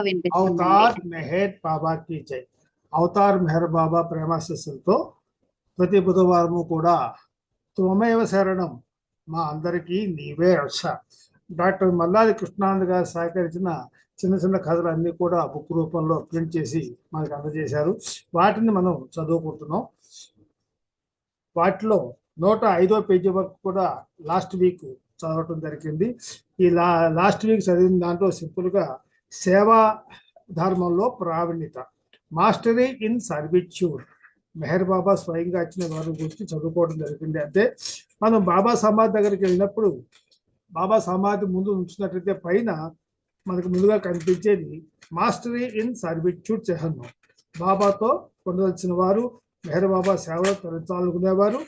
వినిపిస్తుందండి. అవతార్ మెహర్ బాబాకి జై. అవతార్ మెహర్ బాబా ప్రేమాశీస్సులతో ప్రతి బుధవారము కూడా త్వమేవ శరణం, మా అందరికీ నీవే రక్ష, డాక్టర్ మల్లాది కృష్ణానంద గారు సహకరించిన చిన్న చిన్న కథలు అన్నీ కూడా బుక్ రూపంలో ప్రింట్ చేసి మనకు అందజేశారు. వాటిని మనం చదువుకుంటున్నాం. వాటిలో 105వ పేజీ వరకు కూడా లాస్ట్ వీక్ చదవటం జరిగింది. ఈ లాస్ట్ వీక్ చదివిన దాంట్లో సింపుల్గా సేవా ధర్మంలో ప్రావీణ్యత, మాస్టరీ ఇన్ సర్విట్యూడ్, మెహర్ బాబా స్వయంగా ఇచ్చిన వారి గురించి చదువుకోవడం జరిగింది. అంటే మనం బాబా సమాధి దగ్గరికి వెళ్ళినప్పుడు బాబా సమాధి ముందు ఉంచినట్లయితే పైన మనకు ముందుగా కనిపించేది మాస్టరీ ఇన్ సర్విట్యూడ్ చిహ్నం. బాబాతో పొందవలసిన వారు మెహర్ బాబా సేవలో తరచాలనుకునేవారు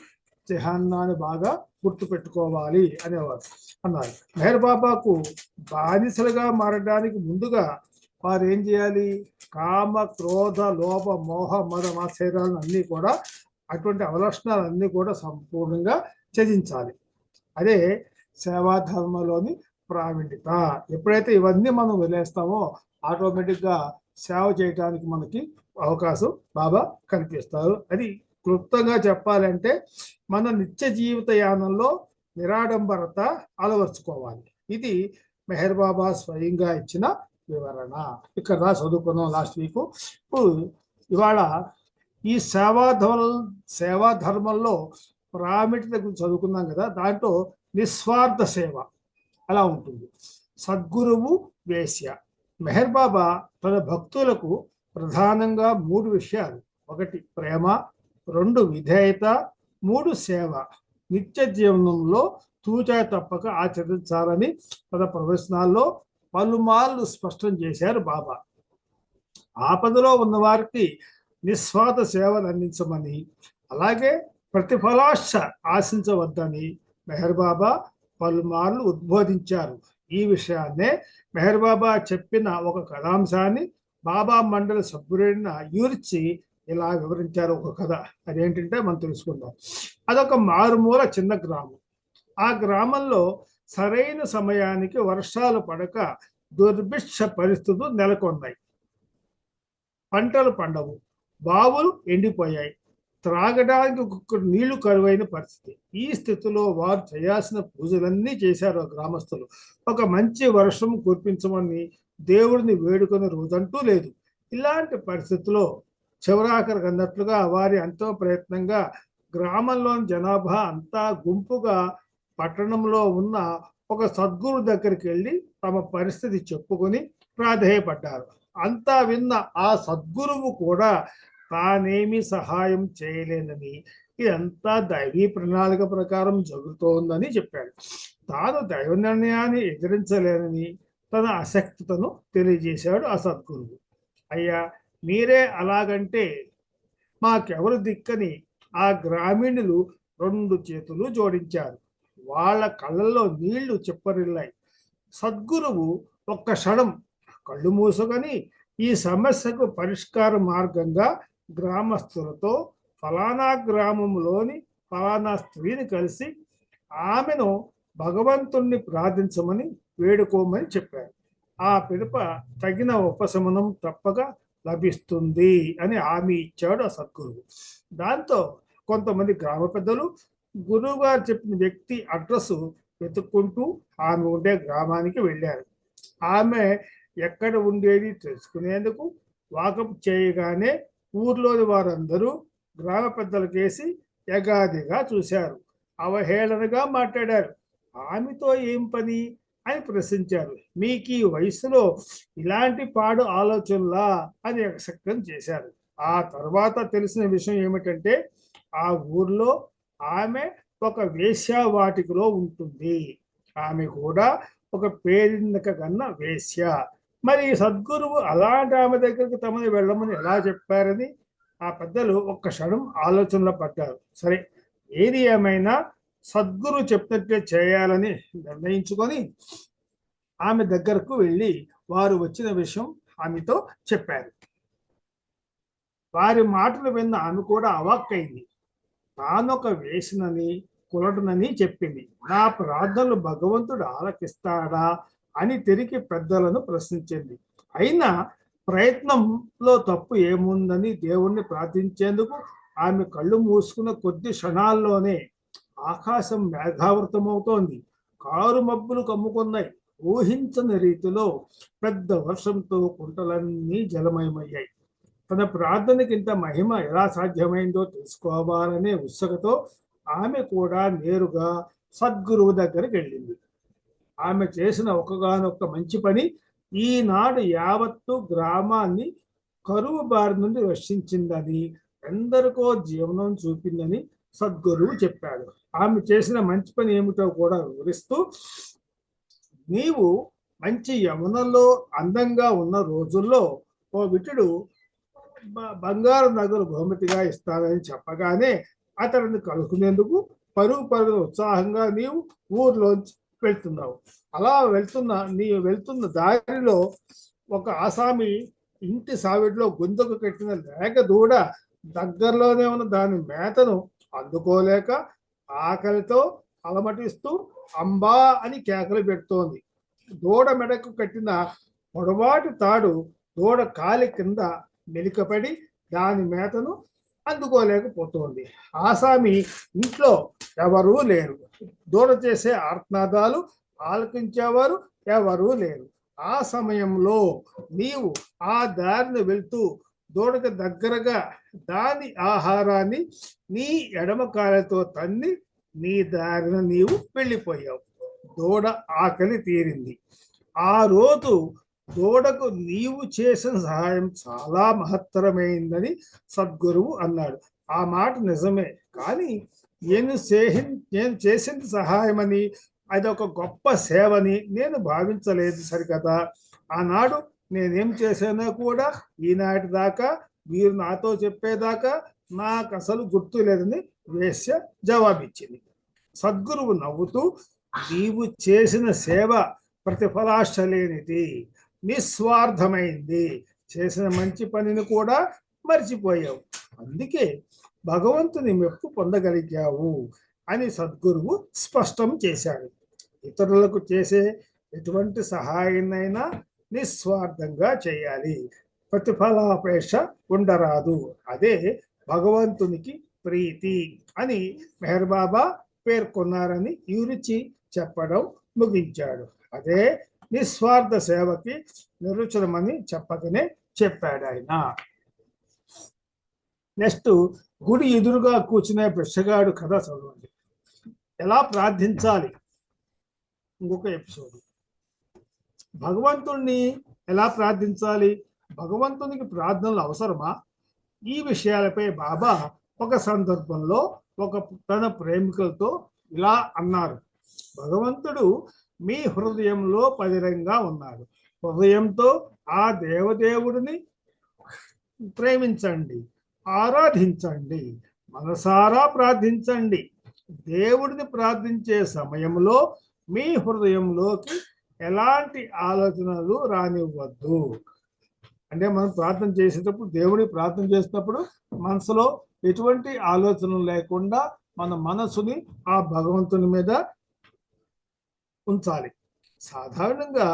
చిహ్నాన్ని బాగా గుర్తు పెట్టుకోవాలి అనేవారు అన్నారు. మెహర్ బాబాకు బానిసలుగా మారడానికి ముందుగా వారు ఏం చేయాలి? కామ, క్రోధ, లోభ, మోహ, మద మాత్సర్యాలను అన్నీ కూడా, అటువంటి అవలక్షణాలన్నీ కూడా సంపూర్ణంగా త్యజించాలి. అదే సేవాధర్మలోని ప్రావీణ్యత. ఎప్పుడైతే ఇవన్నీ మనం వదిలేస్తామో ఆటోమేటిక్గా సేవ చేయడానికి మనకి అవకాశం బాబా కల్పిస్తారు. అది క్లుప్తంగా చెప్పాలంటే మన నిత్య జీవిత యానంలో నిరాడంబరత అలవర్చుకోవాలి. ఇది మెహర్ బాబా స్వయంగా ఇచ్చిన వివరణ. ఇక్కడ చదువుకున్నాం లాస్ట్ వీక్. ఇవాళ ఈ సేవాధర్మంలో ప్రాముఖ్యత గురించి చదువుకున్నాం కదా. దాంట్లో నిస్వార్థ సేవ అలా ఉంటుంది. సద్గురువు వేశ్య. మెహర్ బాబా తన భక్తులకు ప్రధానంగా 3 విషయాలు: 1 ప్రేమ, 2 విధేయత, 3 సేవ నిత్య జీవనంలో తూచా తప్పక ఆచరించాలని తన ప్రవచనాల్లో పలుమార్లు స్పష్టం చేశారు బాబా. ఆపదలో ఉన్న వారికి నిస్వార్థ సేవలు అందించమని, అలాగే ప్రతిఫలాశ ఆశించవద్దని మెహర్ బాబా పలుమార్లు ఉద్బోధించారు. ఈ విషయాన్నే మెహర్ బాబా చెప్పిన ఒక కథాంశాన్ని బాబా మండలి సభ్యుడైన యూర్చి ఇలా వివరించారు. ఒక కథ, అదేంటంటే మనం తెలుసుకుందాం. అదొక మారుమూల చిన్న గ్రామం. ఆ గ్రామంలో సరైన సమయానికి వర్షాలు పడక దుర్భిక్ష పరిస్థితులు నెలకొన్నాయి. పంటలు పండవు, బావులు ఎండిపోయాయి, త్రాగడానికి నీళ్లు కరువైన పరిస్థితి. ఈ స్థితిలో వారు చేయాల్సిన పూజలన్నీ చేశారు గ్రామస్తులు. ఒక మంచి వర్షం కురిపించమని దేవుడిని వేడుకొని రోజంటూ లేదు. ఇలాంటి పరిస్థితుల్లో చివరాఖరికి అన్నట్లుగా వారి ఎంతో ప్రయత్నంగా గ్రామంలోని జనాభా అంతా గుంపుగా పట్టణంలో ఉన్న ఒక సద్గురు దగ్గరికి వెళ్ళి తమ పరిస్థితి చెప్పుకొని ప్రాధేయపడ్డారు. అంతా విన్న ఆ సద్గురువు కూడా తానేమీ సహాయం చేయలేనని, ఇదంతా దైవీ ప్రణాళిక ప్రకారం జరుగుతోందని చెప్పాడు. తాను దైవ నిర్ణయాన్ని ఎదిరించలేనని తన అశక్తతను తెలియజేశాడు ఆ సద్గురువు. అయ్యా, మీరే అలాగంటే మాకెవరు దిక్కని ఆ గ్రామీణులు 2 చేతులు జోడించారు. వాళ్ళ కళ్ళల్లో నీళ్లు చిప్పరిల్లాయి. సద్గురువు ఒక్క క్షణం కళ్ళు మూసుకొని ఈ సమస్యకు పరిష్కార మార్గంగా గ్రామస్తులతో ఫలానా గ్రామంలోని ఫలానా స్త్రీని కలిసి ఆమెను భగవంతుణ్ణి ప్రార్థించమని వేడుకోమని చెప్పారు. ఆ పిదప తగిన ఉపశమనం తప్పక లభిస్తుంది అని హామీ ఇచ్చాడు ఆ సద్గురువు. దాంతో కొంతమంది గ్రామ పెద్దలు గురువు గారు చెప్పిన వ్యక్తి అడ్రస్ వెతుక్కుంటూ ఆమె ఉండే గ్రామానికి వెళ్ళారు. ఆమె ఎక్కడ ఉండేది తెలుసుకునేందుకు వాకప్ చేయగానే ఊర్లోని వారందరూ గ్రామ పెద్దలకేసి యగాదిగా చూశారు, అవహేళనగా మాట్లాడారు. ఆమెతో ఏం పని అని ప్రశ్నించారు. మీకు ఈ వయసులో ఇలాంటి పాడు ఆలోచనలా అని వ్యక్తం చేశారు. ఆ తర్వాత తెలిసిన విషయం ఏమిటంటే ఆ ఊర్లో ఆమె ఒక వేశ్యావాటికలో ఉంటుంది. ఆమె కూడా ఒక పేరిందక కన్నా వేశ్య. మరి సద్గురువు అలాంటి ఆమె దగ్గరికి తమని వెళ్ళమని ఎలా చెప్పారని ఆ పెద్దలు ఒక్క క్షణం ఆలోచనలో పడ్డారు. సరే, ఏది ఏమైనా సద్గురు చెప్పినట్టే చేయాలని నిర్ణయించుకొని ఆమె దగ్గరకు వెళ్ళి వారు వచ్చిన విషయం ఆమెతో చెప్పారు. వారి మాటలు విన్న ఆమె కూడా అవాక్కైంది. తానొక వేసినని కులటనని చెప్పింది. నా ప్రార్థనలు భగవంతుడు ఆలకిస్తాడా అని తిరిగి పెద్దలను ప్రశ్నించింది. అయినా ప్రయత్నంలో తప్పు ఏముందని దేవుణ్ణి ప్రార్థించేందుకు ఆమె కళ్ళు మూసుకున్న కొద్ది క్షణాల్లోనే ఆకాశం మేఘావృతమవుతోంది. కారు మబ్బులు కమ్ముకున్నాయి. ఊహించని రీతిలో పెద్ద వర్షంతో కుంటలన్నీ జలమయమయ్యాయి. తన ప్రార్థనకి ఇంత మహిమ ఎలా సాధ్యమైందో తెలుసుకోవాలనే ఉత్సుకతో ఆమె కూడా నేరుగా సద్గురువు దగ్గరికి వెళ్ళింది. ఆమె చేసిన ఒకగానొక్క మంచి పని ఈనాడు యావత్తు గ్రామాన్ని కరువు బారి నుండి రక్షించిందని, ఎందరికో జీవనం చూపిందని సద్గురువు చెప్పాడు. ఆమె చేసిన మంచి పని ఏమిటో కూడా వివరిస్తూ, నీవు మంచి యమునలో అందంగా ఉన్న రోజుల్లో ఓ విటుడు బంగారు నగలు బహుమతిగా ఇస్తానని చెప్పగానే అతడిని కలుసుకునేందుకు పరుగు ఉత్సాహంగా నీవు ఊర్లోంచి వెళ్తున్నావు. అలా వెళ్తున్న దారిలో ఒక ఆసామి ఇంటి సావిడిలో గుంతకు కట్టిన లేక దూడ దగ్గరలోనే ఉన్న దాని మేతను అందుకోలేక ఆకలితో అలమటిస్తూ అంబా అని కేకలు పెడుతోంది. దూడ మెడకు కట్టిన పొడవాటి తాడు దూడ కాలి కింద మెలికపడి దాని మేతను అందుకోలేకపోతోంది. ఆసామి ఇంట్లో ఎవరూ లేరు. దూడ చేసే ఆర్తనాదాలు ఆలకించేవారు ఎవరూ లేరు. ఆ సమయంలో నీవు ఆ దారిని వెళ్తూ దూడకు దగ్గరగా దాని ఆహారాన్ని నీ ఎడమ కాలతో తన్ని నీ దారిన నీవు వెళ్ళిపోయావు. దూడ ఆకలి తీరింది. ఆ రోజు దూడకు నీవు చేసిన సహాయం చాలా మహత్తరమైందని సద్గురువు అన్నాడు. ఆ మాట నిజమే, కానీ నేను చేసింది సహాయమని, అదొక గొప్ప సేవని నేను భావించలేదు సరికదా. ఆనాడు నేనేం చేశానో కూడా ఈనాటి దాకా మీరు నాతో చెప్పేదాకా నాకు అసలు గుర్తు లేదని వేశ్య జవాబిచ్చింది. సద్గురువు నవ్వుతూ, నీవు చేసిన సేవ ప్రతిఫలాశ లేనిది, నిస్వార్థమైంది. చేసిన మంచి పనిని కూడా మర్చిపోయావు. అందుకే భగవంతుని మెప్పు పొందగలిగావు అని సద్గురువు స్పష్టం చేశాడు. ఇతరులకు చేసే ఎటువంటి సహాయాన్నైనా నిస్వార్థంగా చేయాలి. ప్రతిఫలాపేక్ష ఉండరాదు. అదే భగవంతునికి ప్రీతి అని మెహర్ బాబా పేర్కొన్నారని వివరించి చెప్పడం ముగించాడు. అదే నిస్వార్థ సేవకి నిర్వచనమని చెప్పకనే చెప్పాడు ఆయన. నెక్స్ట్, గుడి ఎదురుగా కూర్చునే బిచ్చగాడు కథ చదవండి. ఎలా ప్రార్థించాలి ఇంకొక ఎపిసోడ్. భగవంతుణ్ణి ఎలా ప్రార్థించాలి, భగవంతునికి ప్రార్థనలు అవసరమా, ఈ విషయాలపై బాబా ఒక సందర్భంలో తన ప్రేమికులతో ఇలా అన్నారు. భగవంతుడు మీ హృదయంలో పదిలంగా ఉన్నాడు. హృదయంతో ఆ దేవదేవుడిని ప్రేమించండి, ఆరాధించండి, మనసారా ప్రార్థించండి. దేవుడిని ప్రార్థించే సమయంలో మీ హృదయంలోకి ఎలాంటి ఆలోచనలు రానివ్వద్దు. అంటే మనం ప్రార్థన చేసేటప్పుడు, దేవుడిని ప్రార్థన చేసేటప్పుడు మనసులో ఎటువంటి ఆలోచనలు లేకుండా మన మనసుని ఆ భగవంతుని మీద ఉంచాలి. సాధారణంగా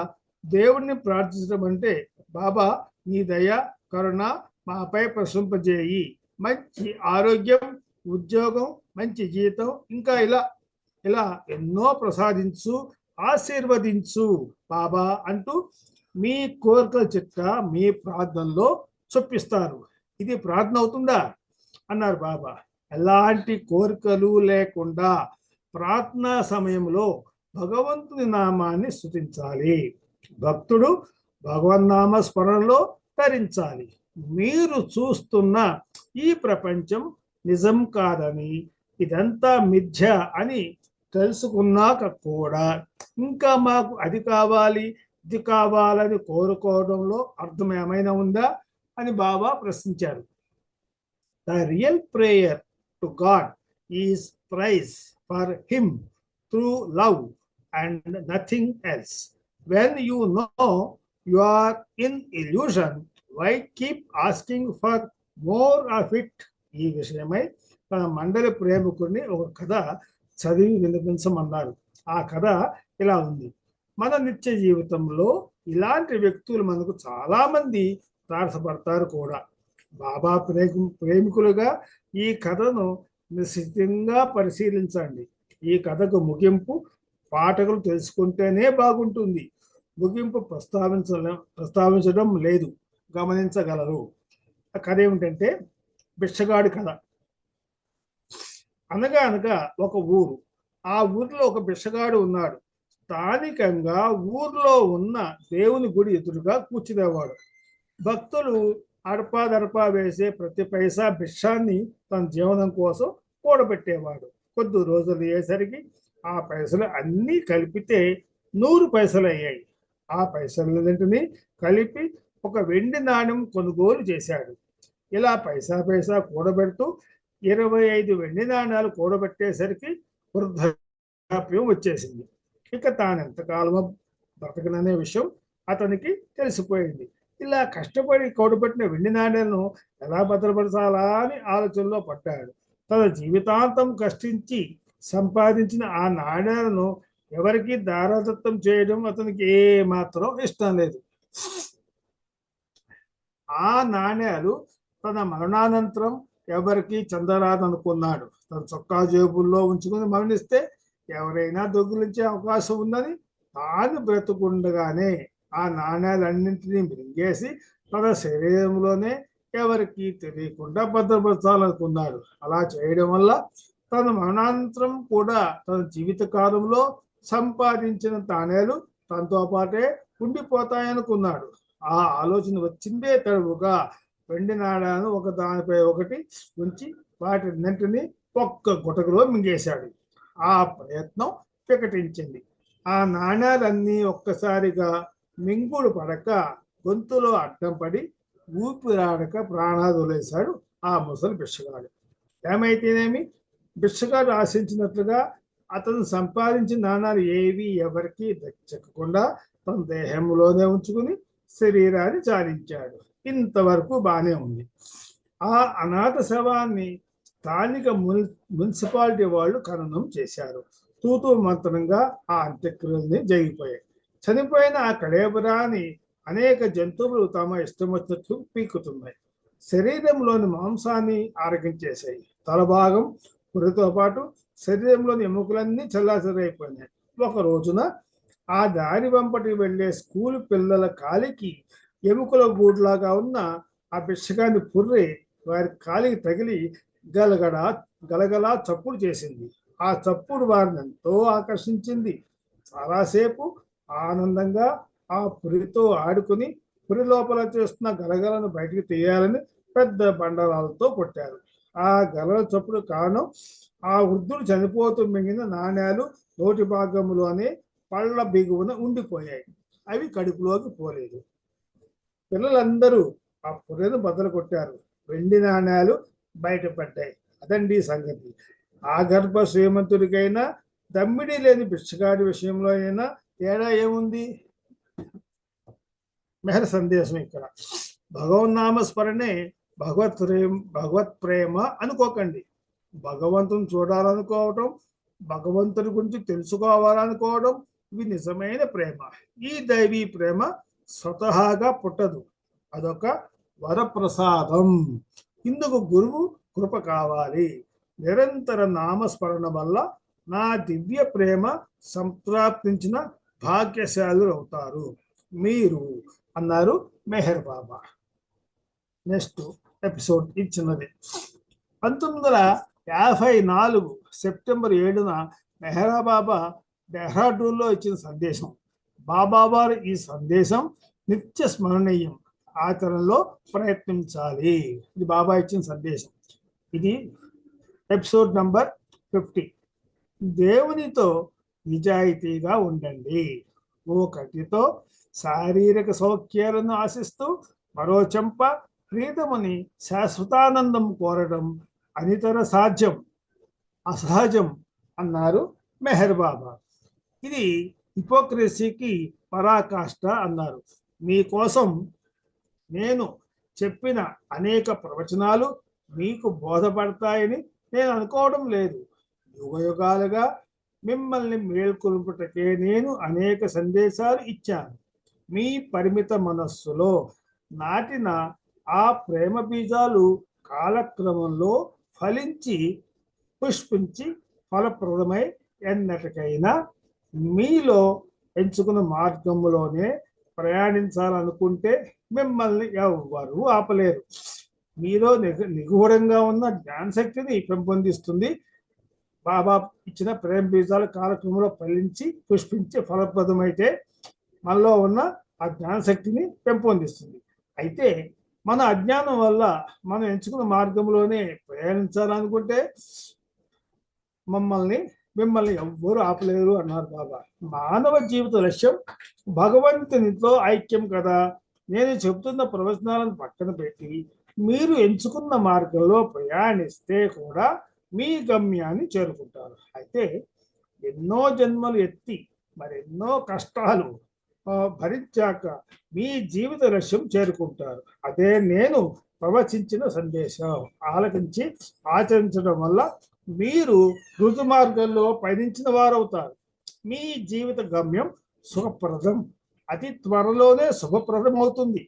దేవుడిని ప్రార్థించడం అంటే, బాబా నీ దయ కరుణ మాపై ప్రశంపజేయి, మంచి ఆరోగ్యం, ఉద్యోగం, మంచి జీతం, ఇంకా ఇలా ఇలా ఎన్నో ప్రసాదించు, ఆశీర్వదించు బాబా అంటూ మీ కోరికల చిట్ట మీ ప్రార్థనలో చొప్పిస్తారు. ఇది ప్రార్థన అవుతుందా అన్నారు బాబా. ఎలాంటి కోరికలు లేకుండా ప్రార్థనా సమయంలో భగవంతుని నామాన్ని స్తుతించాలి. భక్తుడు భగవన్నామ స్మరణలో తరించాలి. మీరు చూస్తున్న ఈ ప్రపంచం నిజం కాదని, ఇదంతా మిథ్య అని తెలుసుకున్నాక కూడా ఇంకా మాకు అది కావాలి ఇది కావాలని కోరుకోవడంలో అర్థం ఏమైనా ఉందా అని బాబా ప్రశ్నించారు. The real prayer to God is praise for him through love and nothing else. When you know you are in illusion, why keep asking for more of it. ఈ విషయమై తన మండలి ప్రేమికుడిని ఒక కథ చదివి వినిపించమన్నారు. ఆ కథ ఇలా ఉంది. మన నిత్య జీవితంలో ఇలాంటి వ్యక్తులు మనకు చాలా మంది తారసపడతారు కూడా. బాబా ప్రేమికులుగా ఈ కథను నిశ్చితంగా పరిశీలించండి. ఈ కథకు ముగింపు పాఠకులు తెలుసుకుంటేనే బాగుంటుంది. ముగింపు ప్రస్తావించడం లేదు, గమనించగలరు. ఆ కథ ఏమిటంటే బిచ్చగాడి కథ. అనగా ఒక ఊరు. ఆ ఊరిలో ఒక బిచ్చగాడు ఉన్నాడు. స్థానికంగా ఊర్లో ఉన్న దేవుని గుడి ఎదురుగా కూర్చునేవాడు. భక్తులు అడపాదడపా వేసే ప్రతి పైసా భిక్షాన్ని తన జీవనం కోసం కూడబెట్టేవాడు. కొద్ది రోజులు అయ్యేసరికి ఆ పైసలు అన్నీ కలిపితే 100 పైసలు అయ్యాయి. ఆ పైసలన్నింటినీ కలిపి ఒక వెండి నాణ్యం కొనుగోలు చేశాడు. ఇలా పైసా పైసా కూడబెడుతూ 25 వెండి నాణ్యాలు కూడబెట్టేసరికి వృద్ధాప్యం వచ్చేసింది. ఇక తానెంతకాలమో బ్రతకననే విషయం అతనికి తెలిసిపోయింది. ఇలా కష్టపడి కూడబెట్టిన వెండి నాణ్యాలను ఎలా భద్రపరచాలా అని ఆలోచనలో పడ్డాడు. తన జీవితాంతం కష్టించి సంపాదించిన ఆ నాణ్యాలను ఎవరికి దారాదత్తం చేయడం అతనికి ఏమాత్రం ఇష్టం లేదు. ఆ నాణ్యాలు తన మరణానంతరం ఎవరికి చెందరాదనుకున్నాడు. తన చొక్కా జేబుల్లో ఉంచుకుని మరణిస్తే ఎవరైనా దొంగిలించే అవకాశం ఉందని తాను బ్రతుకుండగానే ఆ నాణ్యాలన్నింటినీ మింగేసి తన శరీరంలోనే ఎవరికి తెలియకుండా భద్రపరచాలనుకున్నాడు. అలా చేయడం వల్ల తన మరణానంతరం కూడా తన జీవిత కాలంలో సంపాదించిన నాణ్యాలు తనతో పాటే ఉండిపోతాయనుకున్నాడు. ఆ ఆలోచన వచ్చిందే తడువుగా వెండి నాణ్యాలను ఒక దానిపై ఒకటి ఉంచి వాటిన్నింటినీ ఒక్క గుటకలో మింగేశాడు. ఆ ప్రయత్నం వికటించింది. ఆ నాణ్యాలన్నీ ఒక్కసారిగా మింగుడు పడక గొంతులో అడ్డం పడి ఊపిరాడక ప్రాణాలు వదిలేశాడు ఆ ముసలి బిచ్చగాడు. ఏమైతేనేమి, బిచ్చగాడు ఆశించినట్లుగా అతను సంపాదించిన నాణ్యాలు ఏవి ఎవరికి దక్కకుండా తన దేహంలోనే ఉంచుకుని శరీరాన్ని చాలించాడు. ఇంతవరకు బానే ఉంది. ఆ అనాథ శవాన్ని స్థానిక మున్సిపాలిటీ వాళ్ళు ఖననం చేశారు. తూతూ మంత్రంగా ఆ అంత్యక్రియల్ని జరిగిపోయాయి. చనిపోయిన ఆ కళేబరాన్ని అనేక జంతువులు తమ ఇష్టం వచ్చినట్లు పీకుతున్నాయి. శరీరంలోని మాంసాన్ని ఆరగించేశాయి. తలభాగం పురితో పాటు శరీరంలోని ఎముకలన్నీ చల్లాచెదరైపోయినాయి. ఒక రోజున ఆ దారి వెంపటి వెళ్లే స్కూల్ పిల్లల కాలికి ఎముకల గూడులాగా ఉన్న ఆ బిచ్చగాని పుర్రె వారి కాలికి తగిలి గలగలా చప్పుడు చేసింది. ఆ చప్పుడు వారిని ఎంతో ఆకర్షించింది. చాలాసేపు ఆనందంగా ఆ పురితో ఆడుకుని పురి లోపల చేస్తున్న గలగలను బయటికి తీయాలని పెద్ద బండరాలతో కొట్టారు. ఆ గలల చప్పుడు కారణం ఆ వృద్ధుడు చనిపోతూ మింగిన నాణ్యాలు నోటి భాగంలోనే పళ్ళ బిగువున ఉండిపోయాయి. అవి కడుపులోకి పోలేదు. పిల్లలందరూ ఆ పుర్రెను బద్దలు కొట్టారు. వెండి నాణ్యాలు బయటపడ్డాయి. అదండి సంగతి. ఆ గర్భ శ్రీమంతుడికైనా దమ్మిడి లేని బిచ్చగాడి విషయంలో అయినా తేడా ఏముంది? మెహర్ సందేశం ఇక్కడ భగవన్నామ స్మరణే భగవత్ ప్రేమ అనుకోకండి. భగవంతుని చూడాలనుకోవటం, భగవంతుడి గురించి తెలుసుకోవాలనుకోవడం ఇవి నిజమైన ప్రేమ. ఈ దైవీ ప్రేమ స్వతహాగా పుట్టదు, అదొక వరప్రసాదం. ఇందుకు గురువు కృప కావాలి. నిరంతర నామస్మరణ వల్ల నా దివ్య ప్రేమ సంప్రాప్తించిన భాగ్యశాలులు అవుతారు మీరు అన్నారు మెహర్ బాబా. నెక్స్ట్ ఎపిసోడ్ ఇచ్చినది 1954 సెప్టెంబర్ 7న మెహర్ బాబా డెహ్రాడూన్లో ఇచ్చిన సందేశం. బాబా వారు ఈ సందేశం నిత్య స్మరణీయం, ఆచరణలో ప్రయత్నించాలి. ఇది బాబా ఇచ్చిన సందేశం. ఇది ఎపిసోడ్ నంబర్ 50. దేవునితో నిజాయితీగా ఉండండి. ఓ కంటితో శారీరక సౌఖ్యాలను ఆశిస్తూ మరో చెంప ప్రీతముని శాశ్వతానందం కోరడం అనితర సాధ్యం, అసహజం అన్నారు మెహర్ బాబా. ఇది హిపోక్రసీకి పరాకాష్ట అన్నారు. మీకోసం నేను చెప్పిన అనేక ప్రవచనాలు మీకు బోధపడతాయని నేను అనుకోవడం లేదు. యుగ యుగాలుగా మిమ్మల్ని మేల్కొల్పుటకే నేను అనేక సందేశాలు ఇచ్చాను. మీ పరిమిత మనస్సులో నాటిన ఆ ప్రేమ బీజాలు కాలక్రమంలో ఫలించి పుష్పించి ఫలప్రదమై ఎన్నటికైనా మీలో ఎంచుకున్న మార్గంలోనే ప్రయాణించాలనుకుంటే మిమ్మల్ని ఎవ్వరూ ఆపలేరు. మీలో నిగూఢంగా ఉన్న జ్ఞానశక్తిని పెంపొందిస్తుంది. బాబా ఇచ్చిన ప్రేమ బీజాల కాలక్రమంలో ఫలించి పుష్పించి ఫలప్రదమైతే మనలో ఉన్న ఆ జ్ఞానశక్తిని పెంపొందిస్తుంది. అయితే మన అజ్ఞానం వల్ల మనం ఎంచుకున్న మార్గంలోనే ప్రయాణించాలనుకుంటే మిమ్మల్ని ఎవ్వరూ ఆపలేరు అన్నారు బాబా. మానవ జీవిత లక్ష్యం భగవంతునితో ఐక్యం కదా. నేను చెబుతున్న ప్రవచనాలను పక్కన పెట్టి మీరు ఎంచుకున్న మార్గంలో ప్రయాణిస్తే కూడా మీ గమ్యాన్ని చేరుకుంటారు. అయితే ఎన్నో జన్మలు ఎత్తి మరెన్నో కష్టాలు భరించాక మీ జీవిత లక్ష్యం చేరుకుంటారు. అదే నేను ప్రవచించిన సందేశం ఆలకించి ఆచరించడం వల్ల మీరు రుజు మార్గంలో పయనించిన వారవుతారు. మీ జీవిత గమ్యం సుఖప్రదం, అతి త్వరలోనే శుభప్రదం అవుతుంది.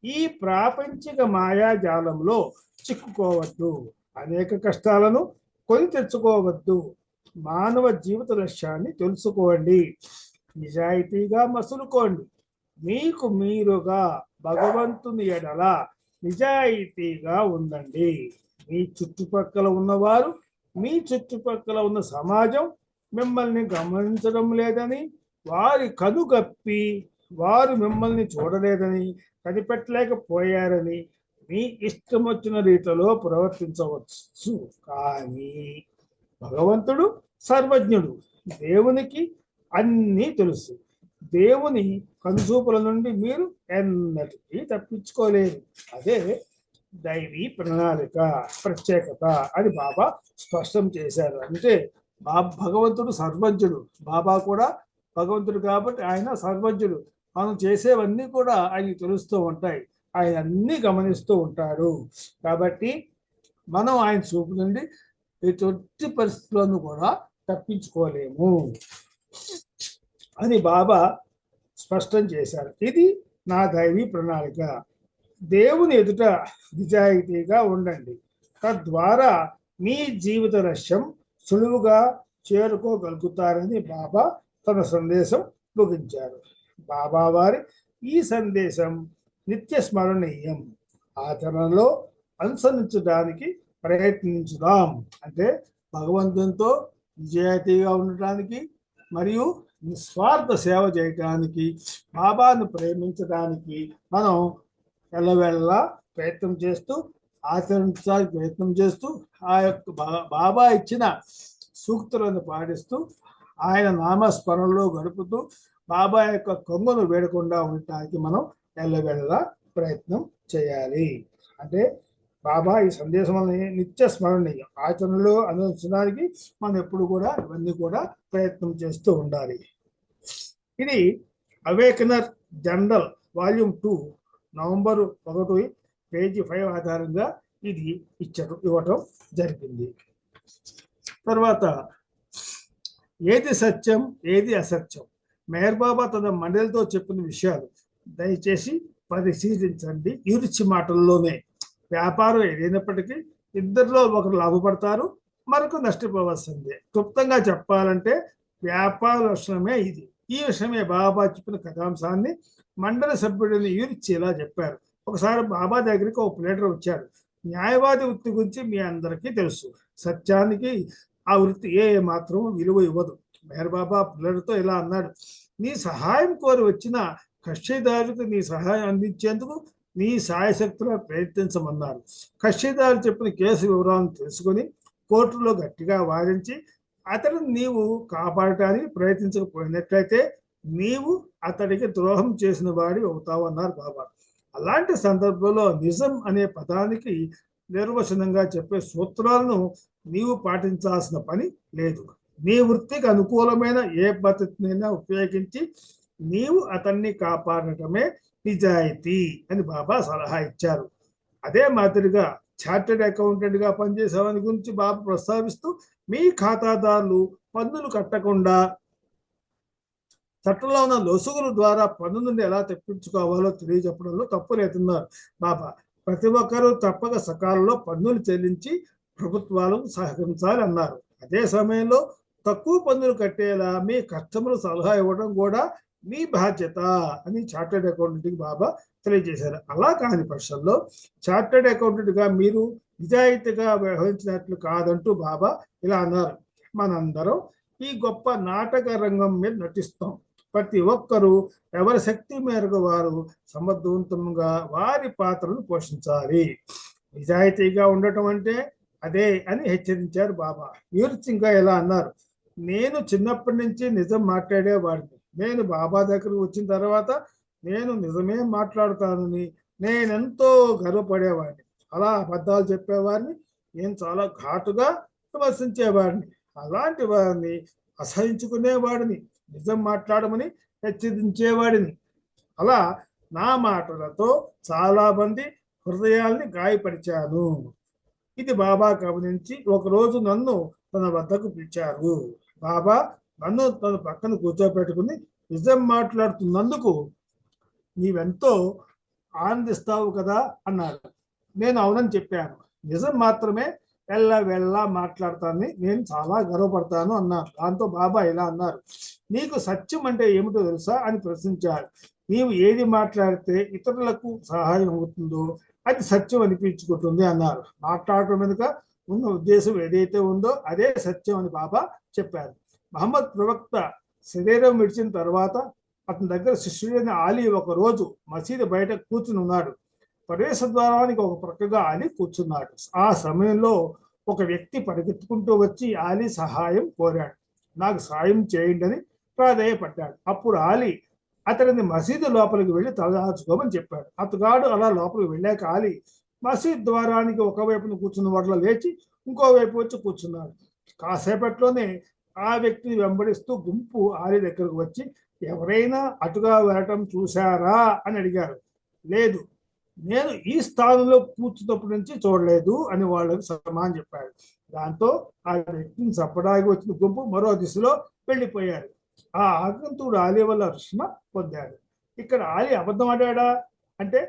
ఈ ప్రాపంచిక మాయాజాలంలో చిక్కుకోవద్దు. అనేక కష్టాలను కొని తెచ్చుకోవద్దు. మానవ జీవిత లక్ష్యాన్ని తెలుసుకోండి. నిజాయితీగా మసులుకోండి. మీకు మీరుగా భగవంతుని ఎడల నిజాయితీగా ఉండండి. మీ చుట్టుపక్కల ఉన్నవారు, మీ చుట్టుపక్కల ఉన్న సమాజం మిమ్మల్ని గమనించడం లేదని, వారి కనుగప్పి వారు మిమ్మల్ని చూడలేదని, కనిపెట్టలేకపోయారని మీ ఇష్టం వచ్చిన రీతిలో ప్రవర్తించవచ్చు. కానీ భగవంతుడు సర్వజ్ఞుడు. దేవునికి అన్నీ తెలుసు. దేవుని కనుచూపుల నుండి మీరు ఎన్నటికీ తప్పించుకోలేరు. అదే దైవీ ప్రణాళిక ప్రత్యేకత అని బాబా స్పష్టం చేశారు. అంటే భగవంతుడు సర్వజ్ఞుడు. బాబా కూడా భగవంతుడు కాబట్టి ఆయన సర్వజ్ఞుడు. మనం చేసేవన్నీ కూడా ఆయనకి తెలుస్తూ ఉంటాయి. ఆయన అన్ని గమనిస్తూ ఉంటాడు. కాబట్టి మనం ఆయన చూపు నుండి ఎటువంటి పరిస్థితులను కూడా తప్పించుకోలేము అని బాబా స్పష్టం చేశారు. ఇది నా దైవీ ప్రణాళిక. దేవుని ఎదుట నిజాయితీగా ఉండండి. తద్వారా మీ జీవిత లక్ష్యం సులువుగా చేరుకోగలుగుతారని బాబా తన సందేశం ముగించారు. బాబా వారి ఈ సందేశం నిత్య స్మరణీయం. ఆచరణలో అనుసరించడానికి ప్రయత్నించుదాం. అంటే భగవంతునితో నిజాయితీగా ఉండటానికి మరియు నిస్వార్థ సేవ చేయడానికి, బాబాను ప్రేమించడానికి మనం ఎల్లవెల్లా ప్రయత్నం చేస్తూ ఆచరించడానికి ప్రయత్నం చేస్తూ ఆ యొక్క బాబా ఇచ్చిన సూక్తులను పాటిస్తూ ఆయన నామస్మరణలో గడుపుతూ బాబా యొక్క కొంగును వేడకుండా ఉండటానికి మనం ఎల్లవెల్లా ప్రయత్నం చేయాలి. అంటే బాబా ఈ సందేశం నిత్య స్మరణీయం. ఆచరణలో అందించడానికి మనం ఎప్పుడు కూడా ఇవన్నీ కూడా ప్రయత్నం చేస్తూ ఉండాలి. ఇది అవేకనర్ జనరల్ వాల్యూమ్ 2 నవంబర్ 1 పేజీ 5 ఆధారంగా ఇది ఇవ్వటం జరిగింది. తర్వాత ఏది సత్యం ఏది అసత్యం, మెహర్ బాబా తన మండలితో చెప్పిన విషయాలు దయచేసి పరిశీలించండి. ఇరుచి మాటల్లోనే. వ్యాపారం ఏదైనప్పటికీ ఇద్దరిలో ఒకరు లాభపడతారు, మరొకరు నష్టపోవాల్సిందే. క్లుప్తంగా చెప్పాలంటే వ్యాపార లక్షణమే ఇది. ఈ విషయమే బాబా చెప్పిన కథాంశాన్ని మండలి సభ్యుడిని యూరిచి ఇలా చెప్పారు. ఒకసారి బాబా దగ్గరికి ఒక ప్లేటర్ వచ్చాడు. న్యాయవాది వృత్తి గురించి మీ అందరికీ తెలుసు. సత్యానికి ఆ వృత్తి ఏ మాత్రం విలువ ఇవ్వదు. మెహర్ బాబా ప్లేటర్తో ఇలా అన్నాడు, నీ సహాయం కోరి వచ్చిన కక్షిదారులకు నీ సహాయం అందించేందుకు నీ సాయశక్తులా ప్రయత్నించమన్నారు. కక్షిదారు చెప్పిన కేసు వివరాలను తెలుసుకొని కోర్టులో గట్టిగా వాదించి అతడిని నీవు కాపాడటానికి ప్రయత్నించకపోయినట్లయితే నీవు అతడికి ద్రోహం చేసిన వాడి అవుతావు అన్నారు బాబా. అలాంటి సందర్భంలో నిజం అనే పదానికి నిర్వచనంగా చెప్పే సూత్రాలను నీవు పాటించాల్సిన పని లేదు. నీ వృత్తికి అనుకూలమైన ఏ పద్ధతినైనా ఉపయోగించి నీవు అతన్ని కాపాడటమే నిజాయితీ అని బాబా సలహా ఇచ్చారు. అదే మాదిరిగా చార్టెడ్ అకౌంటెంట్గా పనిచేసేవాని గురించి బాబా ప్రస్తావిస్తూ మీ ఖాతాదారులు పన్నులు కట్టకుండా చట్టంలో ఉన్న లొసుగుల ద్వారా పన్ను నుండి ఎలా తప్పించుకోవాలో తెలియజెప్పడంలో తప్పు లేతున్నారు బాబా. ప్రతి ఒక్కరూ తప్పక సకాలంలో పన్నులు చెల్లించి ప్రభుత్వాలకు సహకరించాలి అన్నారు. అదే సమయంలో తక్కువ పన్నులు కట్టేలా మీ కస్టమర్ సలహా ఇవ్వడం కూడా మీ బాధ్యత అని చార్టెడ్ అకౌంటెంట్కి బాబా తెలియజేశారు. అలా కాని పక్షంలో చార్టెడ్ అకౌంటెంట్గా మీరు నిజాయితీగా వ్యవహరించినట్లు కాదంటూ బాబా ఇలా అన్నారు. మనందరం ఈ గొప్ప నాటక రంగం మీద నటిస్తాం. ప్రతి ఒక్కరూ ఎవరి శక్తి మేరకు వారు సమర్థవంతంగా వారి పాత్రను పోషించాలి. నిజాయితీగా ఉండటం అంటే అదే అని హెచ్చరించారు బాబా. యూర్త్ ఇంకా ఎలా అన్నారు, నేను చిన్నప్పటి నుంచి నిజం మాట్లాడేవాడిని. నేను బాబా దగ్గరకు వచ్చిన తర్వాత నేను నిజమే మాట్లాడుతానని నేనెంతో గర్వపడేవాడిని. అలా అబద్ధాలు చెప్పేవాడిని నేను చాలా ఘాటుగా విమర్శించేవాడిని. అలాంటి వారిని అసహించుకునేవాడిని, నిజం మాట్లాడమని హెచ్చరించేవాడిని. అలా నా మాటలతో చాలా మంది హృదయాల్ని గాయపరిచాను. ఇది బాబా గమనించి ఒకరోజు నన్ను తన వద్దకు పిలిచారు. బాబా నన్ను తన పక్కన కూర్చోబెట్టుకుని నిజం మాట్లాడుతున్నందుకు నీవెంతో ఆనందిస్తావు కదా అన్నారు. నేను అవునని చెప్పాను. నిజం మాత్రమే వెళ్ళా మాట్లాడతానని నేను చాలా గర్వపడతాను అన్నారు. దాంతో బాబా ఇలా అన్నారు, నీకు సత్యం అంటే ఏమిటో తెలుసా అని ప్రశ్నించారు. నీవు ఏది మాట్లాడితే ఇతరులకు సహాయం అవుతుందో అది సత్యం అనిపించుకుంటుంది అన్నారు. మాట్లాడటం వెనుక ఉన్న ఉద్దేశం ఏదైతే ఉందో అదే సత్యం అని బాబా చెప్పారు. మహమ్మద్ ప్రవక్త శరీరం విడిచిన తర్వాత అతని దగ్గర శిష్యుడైన ఆలీ ఒక రోజు మసీదు బయట కూర్చుని ఉన్నాడు. ప్రవేశ ద్వారానికి ఒక ప్రక్కగా ఆలీ కూర్చున్నాడు. ఆ సమయంలో ఒక వ్యక్తి పరిగెత్తుకుంటూ వచ్చి ఆలీ సహాయం కోరాడు. నాకు సాయం చేయండి అని ప్రాధేయపడ్డాడు. అప్పుడు ఆలీ అతడిని మసీదు లోపలికి వెళ్ళి తలదాచుకోమని చెప్పాడు. అతగాడు అలా లోపలికి వెళ్ళాక ఆలీ మసీద్ ద్వారానికి ఒకవైపున కూర్చున్న వాటిలో లేచి ఇంకోవైపు వచ్చి కూర్చున్నాడు. కాసేపట్లోనే ఆ వ్యక్తిని వెంబడిస్తూ గుంపు ఆలీ దగ్గరకు వచ్చి ఎవరైనా అటుగా వెళ్ళటం చూశారా అని అడిగారు. లేదు, నేను ఈ స్థానంలో కూర్చున్నప్పటి నుంచి చూడలేదు అని వాళ్ళకు సమాధానం చెప్పాడు. దాంతో ఆ వ్యక్తిని చంపడానికి వచ్చిన గుంపు మరో దిశలో వెళ్ళిపోయారు. ఆ ఆగంతుడు ఆలీ వల్ల రక్షణ పొందాడు. ఇక్కడ ఆలీ అబద్ధం ఆడాడా అంటే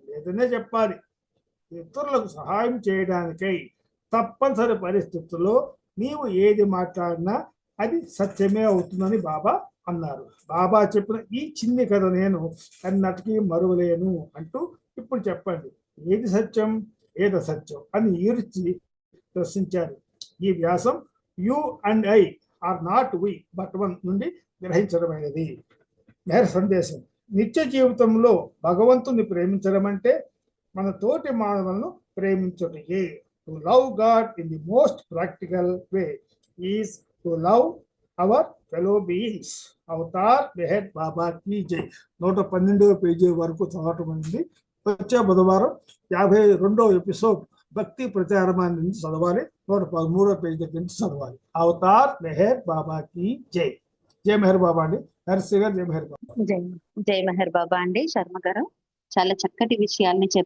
లేదనే చెప్పాలి. ఇతరులకు సహాయం చేయడానికై తప్పనిసరి పరిస్థితుల్లో నీవు ఏది మాట్లాడినా అది సత్యమే అవుతుందని బాబా అన్నారు. బాబా చెప్పిన ఈ చిన్ని కథ నేను అన్నటికీ మరువలేను అంటూ ఇప్పుడు చెప్పండి, ఏది సత్యం ఏది సత్యం అని ఈర్చి ప్రశ్నించారు. ఈ వ్యాసం you and I are not we but one నుండి గ్రహించడమైనది. నేర సందేశం, నిత్య జీవితంలో భగవంతుని ప్రేమించడం అంటే మన తోటి మానవులను ప్రేమించుటయే. To love God in the most practical way is to love our fellow beings. Avatar Meher Baba కీ జై. 112వ పేజీ వరకు చదవటం అయింది. వచ్చే బుధవారం 52వ ఎపిసోడ్ భక్తి ప్రచారమాన్ని నుంచి చదవాలి. 113వ పేజీ నుంచి చదవాలి. అవతార్ మెహర్ బాబా కీ జై. జై మెహర్ బాబా అండి. హరిశ్రీ గారు జై మెహర్ బాబా. జై మెహర్ బాబా అండి. శర్మ గారు చాలా చక్కటి విషయాల్ని చెప్పారు.